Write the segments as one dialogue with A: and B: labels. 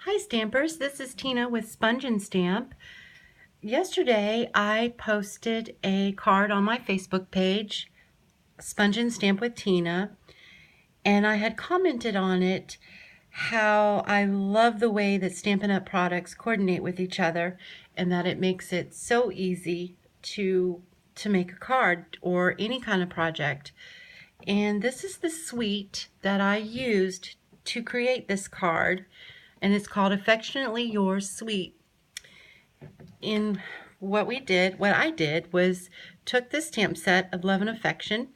A: Hi Stampers, this is Tina with Sponge and Stamp. Yesterday I posted a card on my Facebook page, Sponge and Stamp with Tina, and I had commented on it how I love the way that Stampin' Up! Products coordinate with each other and that it makes it so easy to make a card or any kind of project. And this is the suite that I used to create this card, and it's called Affectionately Yours Suite. In what I did was took this stamp set of Love and Affection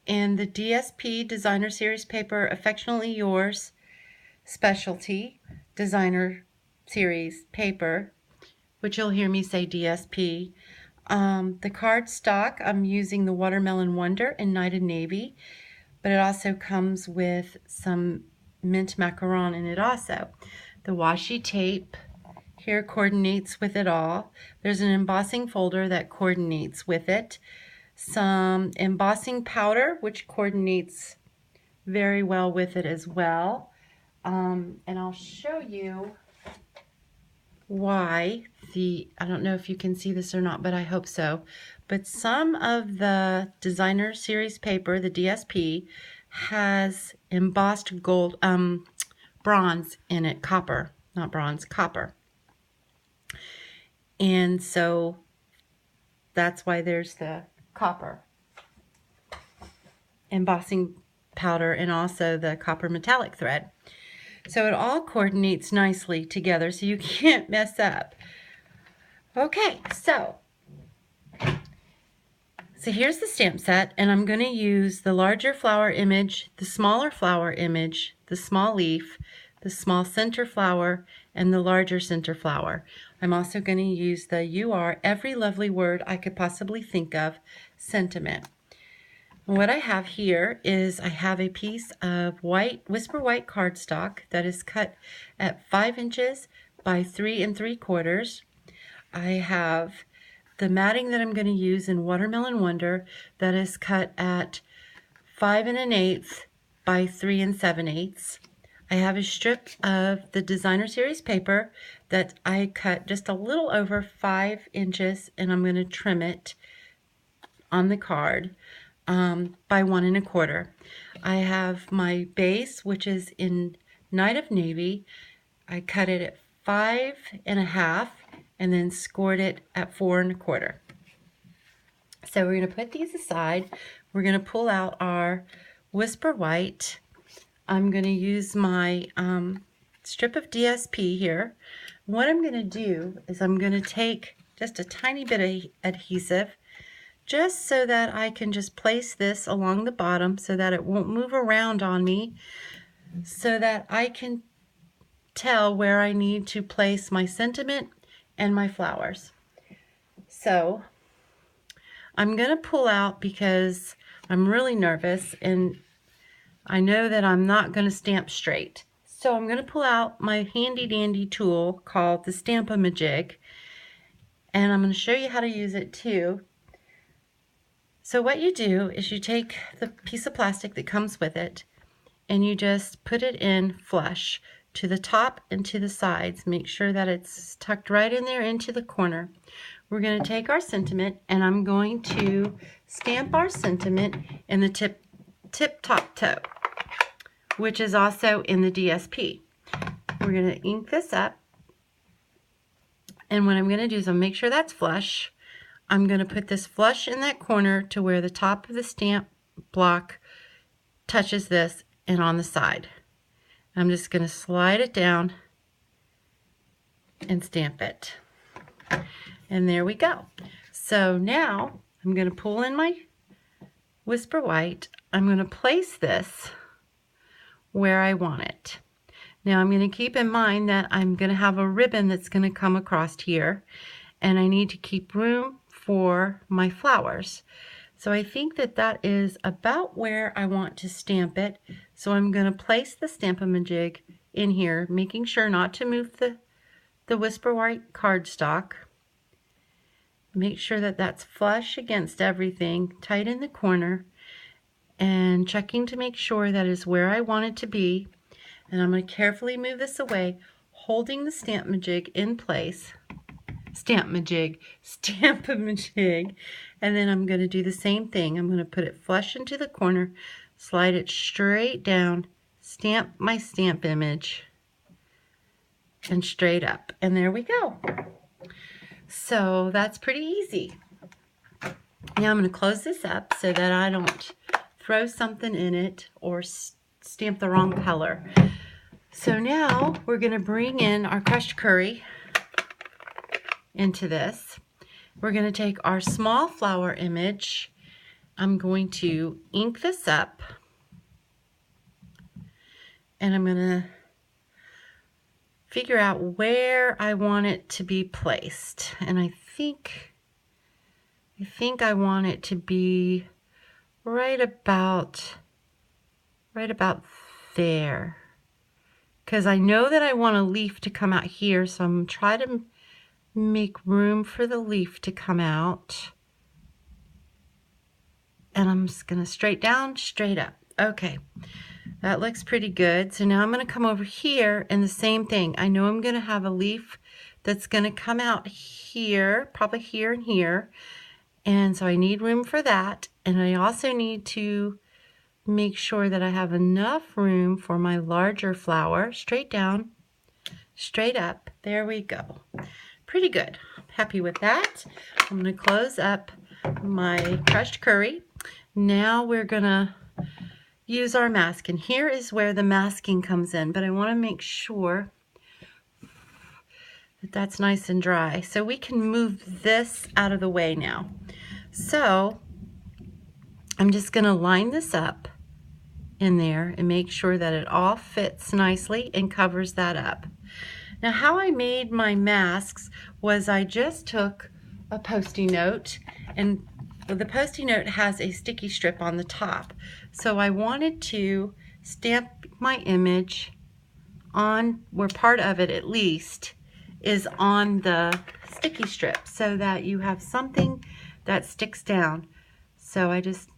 A: and the DSP Designer Series paper Affectionately Yours Specialty Designer Series paper, which you'll hear me say DSP. The card stock, I'm using the Watermelon Wonder in Night and Navy, but it also comes with some mint macaron in it also. The washi tape here coordinates with it all. There's an embossing folder that coordinates with it. Some embossing powder, which coordinates very well with it as well. And I'll show you why I don't know if you can see this or not, but I hope so. But some of the Designer Series paper, the DSP, has embossed gold, bronze in it, copper, not bronze, copper. And so that's why there's the copper embossing powder and also the copper metallic thread. So it all coordinates nicely together so you can't mess up. Okay, so here's the stamp set, and I'm going to use the larger flower image, the smaller flower image, the small leaf, the small center flower, and the larger center flower. I'm also going to use the You Are Every Lovely Word I Could Possibly Think of sentiment. What I have here is I have a piece of white, Whisper White cardstock that is cut at 5 inches by 3 3/4. I have the matting that I'm going to use in Watermelon Wonder that is cut at 5 1/8 by 3 7/8. I have a strip of the Designer Series paper that I cut just a little over 5 inches, and I'm going to trim it on the card by 1 1/4. I have my base, which is in Night of Navy. I cut it at 5 1/2 and then scored it at 4 1/4. So we're going to put these aside. We're going to pull out our Whisper White. I'm going to use my strip of DSP here. What I'm going to do is I'm going to take just a tiny bit of adhesive just so that I can just place this along the bottom so that it won't move around on me, so that I can tell where I need to place my sentiment and my flowers. So I'm going to pull out because I'm really nervous and I know that I'm not going to stamp straight. So I'm going to pull out my handy dandy tool called the Stamp-A-Majig, and I'm going to show you how to use it too. So what you do is you take the piece of plastic that comes with it and you just put it in flush to the top and to the sides. Make sure that it's tucked right in there into the corner. We're going to take our sentiment and I'm going to stamp our sentiment in the tip top toe, which is also in the DSP. We're going to ink this up, and what I'm going to do is I'll make sure that's flush. I'm going to put this flush in that corner to where the top of the stamp block touches this and on the side. I'm just going to slide it down and stamp it. And there we go. So now I'm going to pull in my Whisper White. I'm going to place this where I want it. Now I'm going to keep in mind that I'm going to have a ribbon that's going to come across here, and I need to keep room for my flowers. So I think that that is about where I want to stamp it. So I'm going to place the Stamp-A-Majig in here, making sure not to move the Whisper White cardstock. Make sure that that's flush against everything, tight in the corner, and checking to make sure that is where I want it to be. And I'm going to carefully move this away, holding the Stamp-A-Jig in place. Stamp-A-Majig. And then I'm going to do the same thing. I'm going to put it flush into the corner, slide it straight down, stamp my stamp image, and straight up. And there we go. So that's pretty easy. Now I'm going to close this up so that I don't throw something in it or stamp the wrong color. So now we're going to bring in our crushed curry into this. We're going to take our small flower image. I'm going to ink this up, and I'm going to figure out where I want it to be placed. And I think I want it to be right about there, because I know that I want a leaf to come out here, so I'm trying to make room for the leaf to come out. And I'm just going to straight down, straight up. Okay, that looks pretty good. So now I'm going to come over here and the same thing. I know I'm going to have a leaf that's going to come out here, probably here and here. And so I need room for that. And I also need to make sure that I have enough room for my larger flower. Straight down, straight up. There we go. Pretty good. Happy with that. I'm going to close up my crushed curry. Now we're going to use our mask, and here is where the masking comes in, but I want to make sure that that's nice and dry so we can move this out of the way now. So I'm just going to line this up in there and make sure that it all fits nicely and covers that up. Now how I made my masks was I just took a Post-it note, and the Post-it note has a sticky strip on the top. So I wanted to stamp my image on where part of it at least is on the sticky strip so that you have something that sticks down. So I just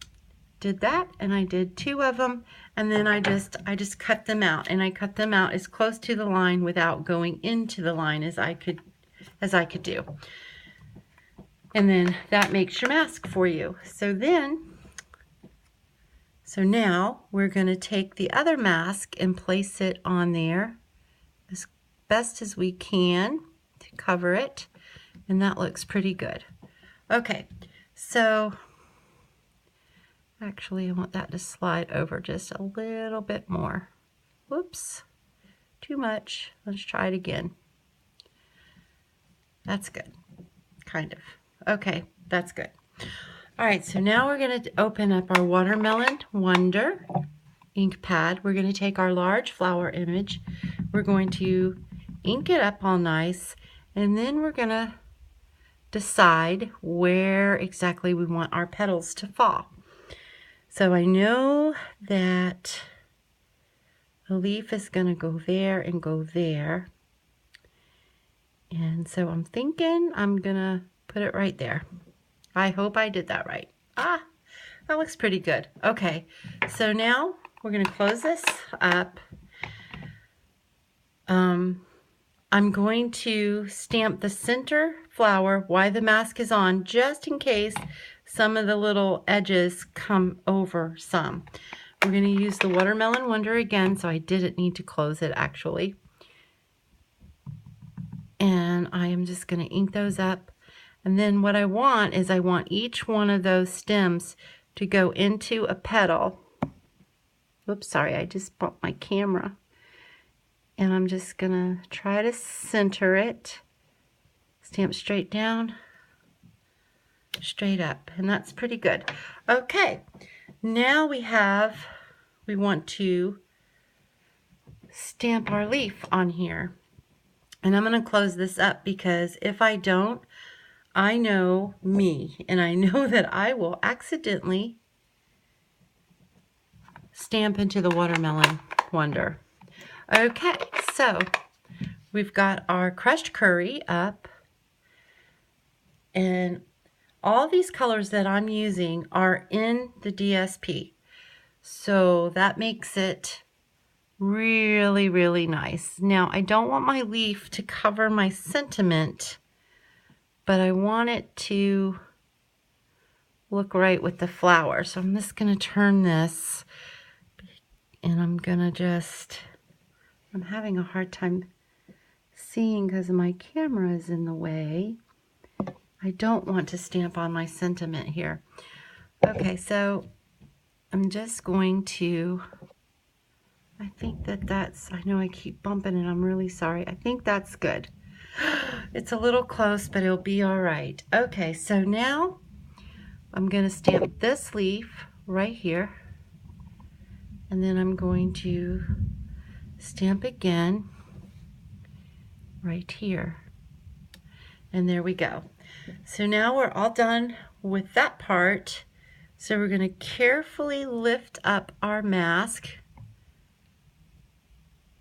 A: did that, and I did 2 of them, and then I just cut them out, and I cut them out as close to the line without going into the line as I could do. And then that makes your mask for you. So now we're going to take the other mask and place it on there as best as we can to cover it, and that looks pretty good. Okay, so actually, I want that to slide over just a little bit more. Whoops, too much. Let's try it again. That's good, kind of. Okay, that's good. All right, so now we're going to open up our Watermelon Wonder ink pad. We're going to take our large flower image. We're going to ink it up all nice, and then we're going to decide where exactly we want our petals to fall. So I know that the leaf is going to go there and go there. And so I'm thinking I'm going to put it right there. I hope I did that right. Ah, that looks pretty good. Okay, so now we're going to close this up. I'm going to stamp the center flower while the mask is on, just in case some of the little edges come over some. We're going to use the Watermelon Wonder again, so I didn't need to close it actually. And I am just going to ink those up. And then what I want is I want each one of those stems to go into a petal. Oops, sorry, I just bumped my camera. And I'm just going to try to center it. Stamp straight down, straight up, and that's pretty good. Okay, now we want to stamp our leaf on here. And I'm going to close this up because if I don't, I know me, and I know that I will accidentally stamp into the Watermelon Wonder. Okay, so we've got our crushed curry up, and all these colors that I'm using are in the DSP. So that makes it Really, really nice. Now, I don't want my leaf to cover my sentiment, but I want it to look right with the flower. So I'm just going to turn this, and I'm going to just, I'm having a hard time seeing because my camera is in the way. I don't want to stamp on my sentiment here. Okay, so I'm just going to, I think that's, I know I keep bumping it, I'm really sorry. I think that's good. It's a little close, but it'll be all right. Okay, so now I'm going to stamp this leaf right here, and then I'm going to stamp again right here. And there we go. So now we're all done with that part. So we're going to carefully lift up our mask,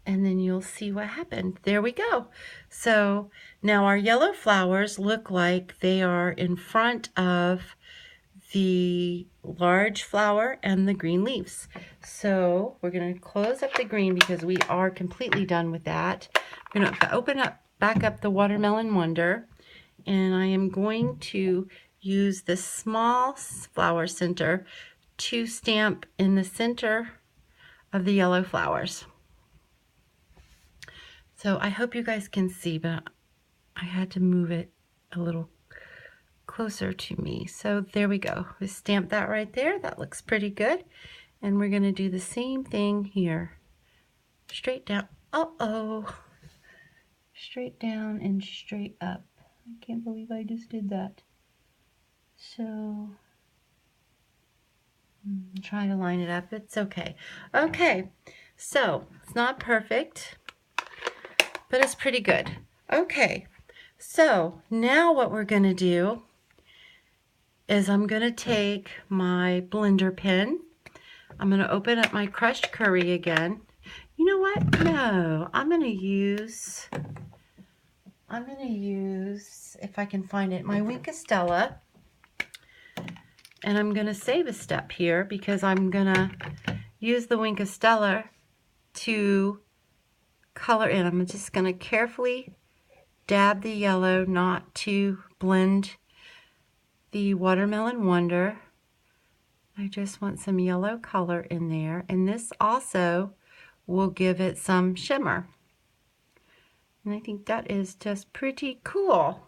A: and then you'll see what happened. There we go. So now our yellow flowers look like they are in front of the large flower and the green leaves. So we're going to close up the green because we are completely done with that. I'm going to open up, back up the Watermelon Wonder, and I am going to use the small flower center to stamp in the center of the yellow flowers. So I hope you guys can see, but I had to move it a little closer to me. So there we go. We stamp that right there. That looks pretty good. And we're going to do the same thing here. Straight down. Uh-oh. Straight down and straight up. I can't believe I just did that. So try to line it up. It's okay. Okay. So it's not perfect, but it's pretty good. Okay. So now what we're going to do is I'm going to take my blender pen. I'm going to open up my crushed curry again. You know what? No, I'm going to use, if I can find it, my Wink of Stella. And I'm going to save a step here because I'm going to use the Wink of Stella to color in. I'm just going to carefully dab the yellow, not to blend the Watermelon Wonder. I just want some yellow color in there, and this also will give it some shimmer. And I think that is just pretty cool.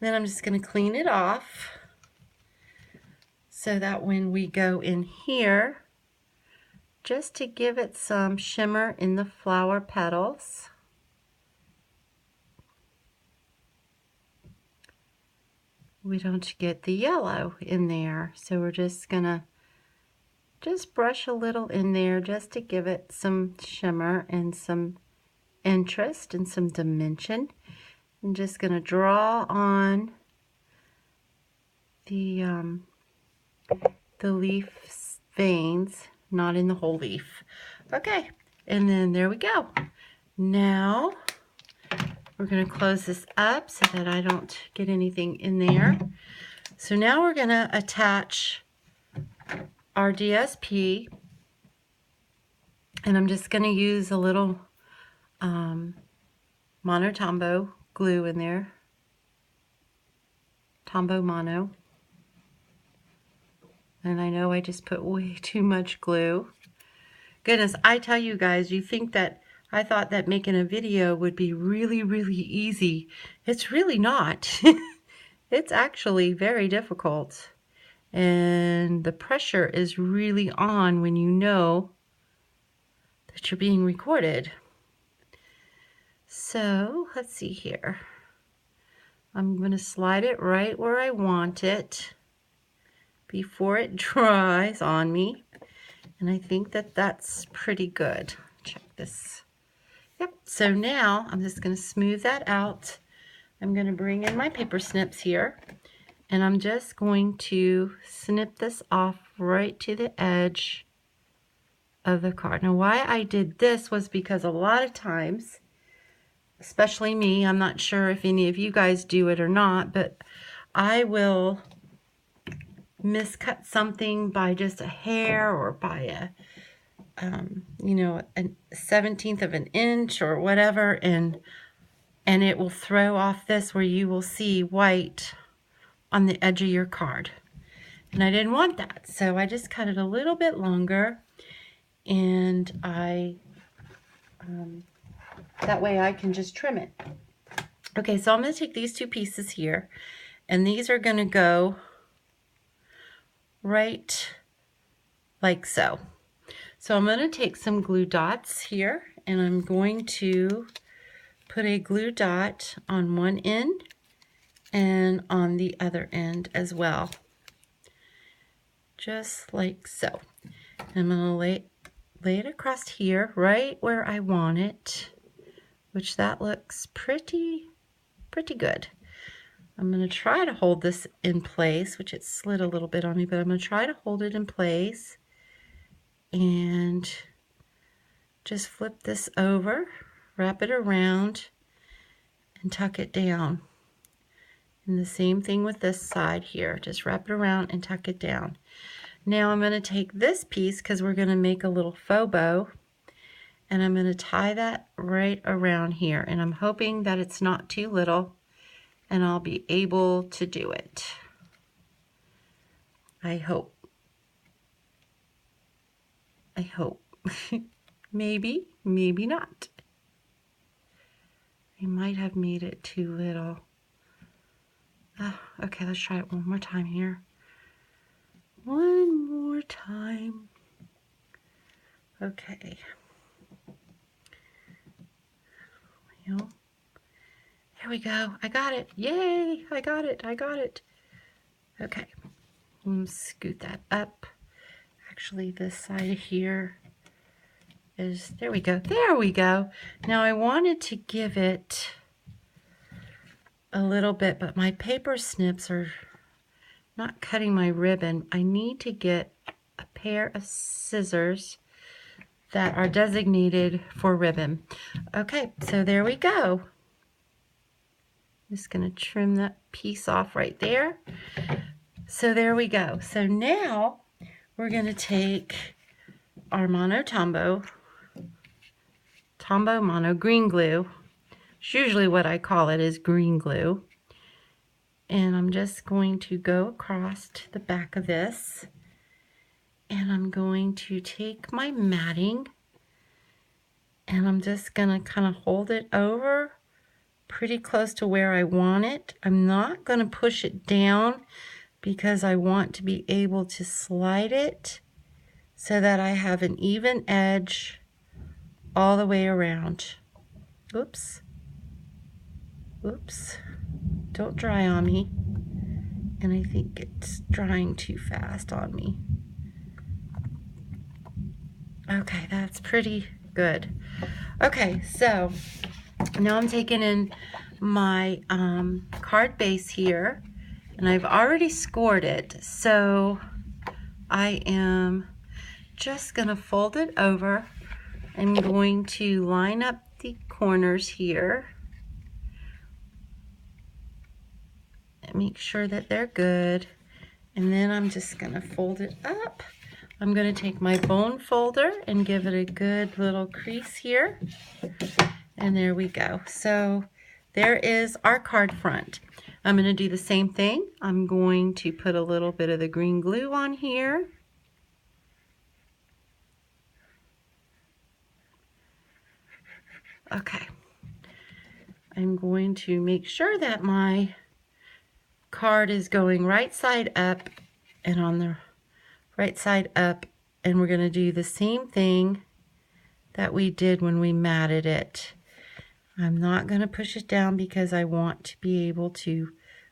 A: Then I'm just going to clean it off so that when we go in here, just to give it some shimmer in the flower petals. We don't get the yellow in there, so we're just gonna just brush a little in there just to give it some shimmer and some interest and some dimension. I'm just gonna draw on the leaf veins, not in the whole leaf. Okay, and then there we go. Now we're going to close this up so that I don't get anything in there. So now we're going to attach our DSP, and I'm just going to use a little Mono Tombow glue in there. Tombow Mono. And I know I just put way too much glue. Goodness, I tell you guys, you think that I thought that making a video would be really, really easy. It's really not. It's actually very difficult. And the pressure is really on when you know that you're being recorded. So, let's see here. I'm going to slide it right where I want it before it dries on me. And I think that that's pretty good. Check this. Yep, so now I'm just going to smooth that out. I'm going to bring in my paper snips here, and I'm just going to snip this off right to the edge of the card. Now why I did this was because a lot of times, especially me, I'm not sure if any of you guys do it or not, but I will miscut something by just a hair or by you know, a 1/17 of an inch or whatever, and it will throw off this where you will see white on the edge of your card. And I didn't want that, so I just cut it a little bit longer, and that way I can just trim it. Okay, so I'm going to take these two pieces here, and these are going to go right like so. So I'm going to take some glue dots here, and I'm going to put a glue dot on one end and on the other end as well. Just like so. I'm going to lay it across here, right where I want it, which that looks pretty good. I'm going to try to hold this in place, which it slid a little bit on me, but I'm going to try to hold it in place and just flip this over, wrap it around, and tuck it down. And the same thing with this side here. Just wrap it around and tuck it down. Now I'm going to take this piece, because we're going to make a little faux bow, and I'm going to tie that right around here. And I'm hoping that it's not too little, and I'll be able to do it. I hope. Maybe, maybe not. I might have made it too little. Okay, let's try it one more time here. One more time. Okay. Well, here we go. I got it. Yay! I got it. Okay. Scoot that up. Actually, this side here is, there we go. There we go. Now I wanted to give it a little bit, but my paper snips are not cutting my ribbon. I need to get a pair of scissors that are designated for ribbon. Okay, so there we go. Just going to trim that piece off right there. So there we go. So now we're going to take our Mono Tombow Mono green glue. It's usually what I call it, is green glue. And I'm just going to go across to the back of this, and I'm going to take my matting, and I'm just going to kind of hold it over pretty close to where I want it. I'm not going to push it down, because I want to be able to slide it so that I have an even edge all the way around. Oops. Oops. Don't dry on me. And I think it's drying too fast on me. Okay, that's pretty good. Okay, so now I'm taking in my card base here, and I've already scored it, so I am just going to fold it over. I'm going to line up the corners here and make sure that they're good, and then I'm just going to fold it up. I'm going to take my bone folder and give it a good little crease here, and there we go. So there is our card front. I'm going to do the same thing. I'm going to put a little bit of the green glue on here. Okay. I'm going to make sure that my card is going right side up and on the right side up, and we're going to do the same thing that we did when we matted it. I'm not going to push it down because I want to be able to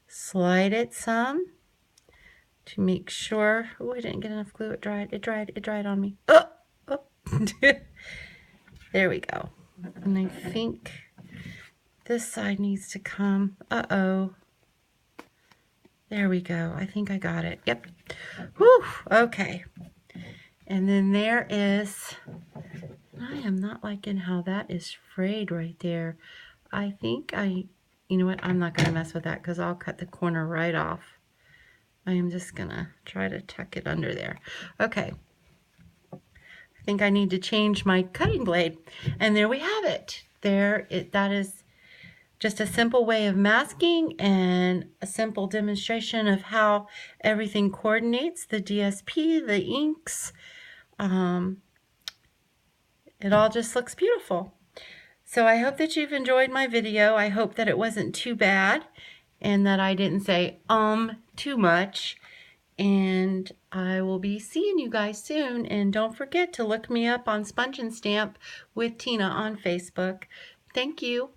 A: slide it some to make sure. Oh, I didn't get enough glue. It dried on me. Oh. There we go. And I think this side needs to come. Uh-oh. There we go. I think I got it. Yep. Whew. Okay. And then there is, I am not liking how that is frayed right there. I think you know what? I'm not going to mess with that because I'll cut the corner right off. I am just going to try to tuck it under there. Okay. I think I need to change my cutting blade. And there we have it. That is just a simple way of masking and a simple demonstration of how everything coordinates, the DSP, the inks. It all just looks beautiful. So I hope that you've enjoyed my video. I hope that it wasn't too bad and that I didn't say too much. And I will be seeing you guys soon. And don't forget to look me up on Sponge and Stamp with Tina on Facebook. Thank you.